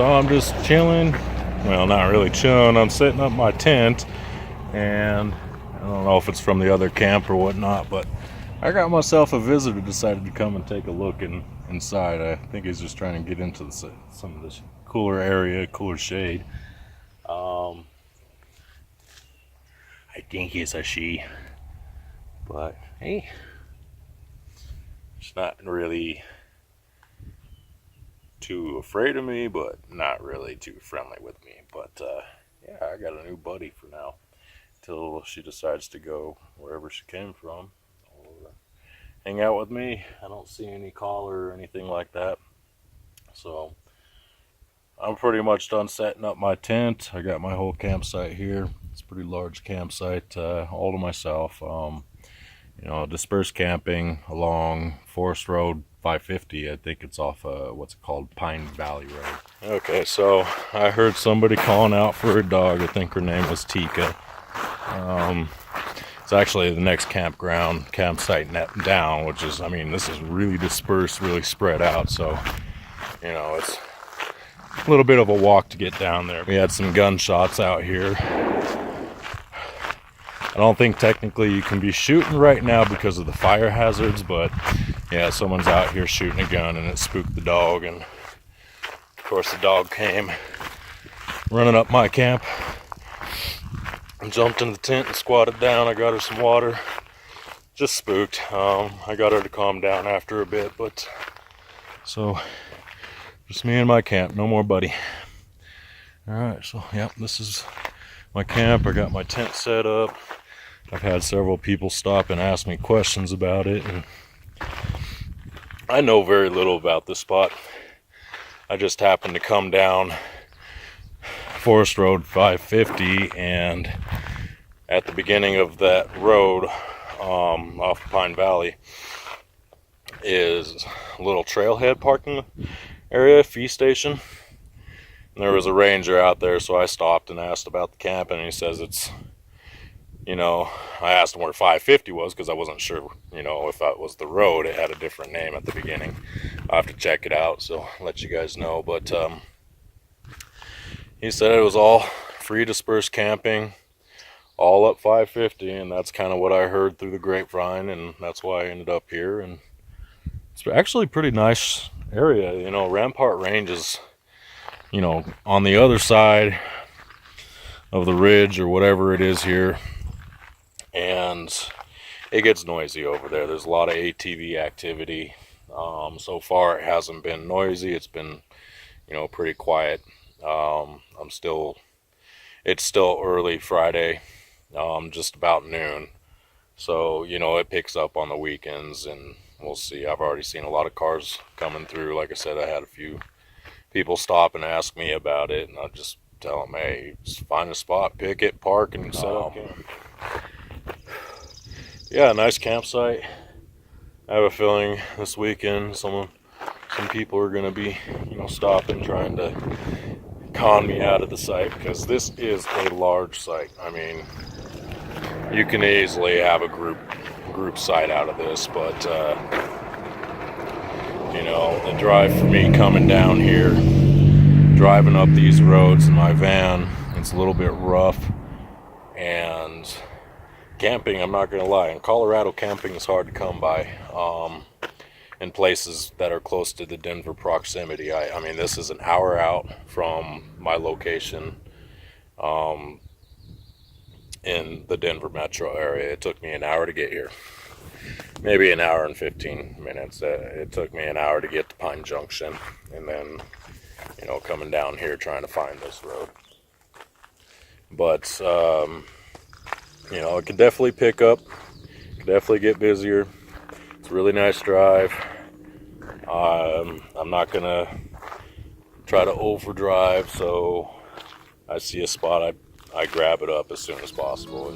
So I'm just chilling. Well, not really chilling. I'm setting up my tent, and I don't know if it's from the other camp or whatnot, but I got myself a visitor decided to come and take a look inside. I think he's just trying to get into some of this cooler area, cooler shade. I think it's a she, but hey, she's not really too afraid of me, but not really too friendly with me. But yeah, I got a new buddy for now till she decides to go wherever she came from or hang out with me. I don't see any collar or anything like that, so I'm pretty much done setting up my tent. I got my whole campsite here. It's a pretty large campsite, all to myself. You know, dispersed camping along Forest Road 550. I think it's off what's it called, Pine Valley Road. Okay, so I heard somebody calling out for a dog. I think her name was Tika. It's actually the next campsite down, which is, I mean, this is really dispersed, really spread out. So, you know, it's a little bit of a walk to get down there. We had some gunshots out here. I don't think technically you can be shooting right now because of the fire hazards, but yeah, someone's out here shooting a gun and it spooked the dog, and of course the dog came running up my camp and jumped in the tent and squatted down. I got her some water. Just spooked. I got her to calm down after a bit, but so just me and my camp, no more buddy. Alright, so yep, this is my camp. I got my tent set up. I've had several people stop and ask me questions about it, and I know very little about this spot. I just happened to come down Forest Road 550, and at the beginning of that road off Pine Valley is a little trailhead parking area, fee station. And there was a ranger out there, so I stopped and asked about the camp, and he says it's, you know, I asked him where 550 was because I wasn't sure, you know, if that was the road. It had a different name at the beginning. I'll have to check it out, so I'll let you guys know. But he said it was all free dispersed camping, all up 550, and that's kind of what I heard through the grapevine, and that's why I ended up here. And it's actually a pretty nice area. You know, Rampart Range is, you know, on the other side of the ridge or whatever it is here, and it gets noisy over there. There's a lot of ATV activity. So far it hasn't been noisy. It's been, you know, pretty quiet. It's still early Friday, just about noon, so you know, it picks up on the weekends, and we'll see. I've already seen a lot of cars coming through. Like I said, I had a few people stop and ask me about it, and I'll just tell them, hey, just find a spot, pick it, park, and set up camp. Yeah, nice campsite. I have a feeling this weekend some people are going to be, you know, stopping, trying to con me out of the site, because this is a large site. I mean, you can easily have a group site out of this, but you know, the drive for me coming down here, driving up these roads in my van, it's a little bit rough. And camping, I'm not gonna lie, in Colorado, camping is hard to come by in places that are close to the Denver proximity. I mean, this is an hour out from my location in the Denver metro area. It took me an hour to get here, maybe an hour and 15 minutes. It took me an hour to get to Pine Junction, and then, you know, coming down here trying to find this road. But you know, it can definitely pick up, can definitely get busier. It's a really nice drive. I'm not gonna try to overdrive, so I see a spot, I grab it up as soon as possible.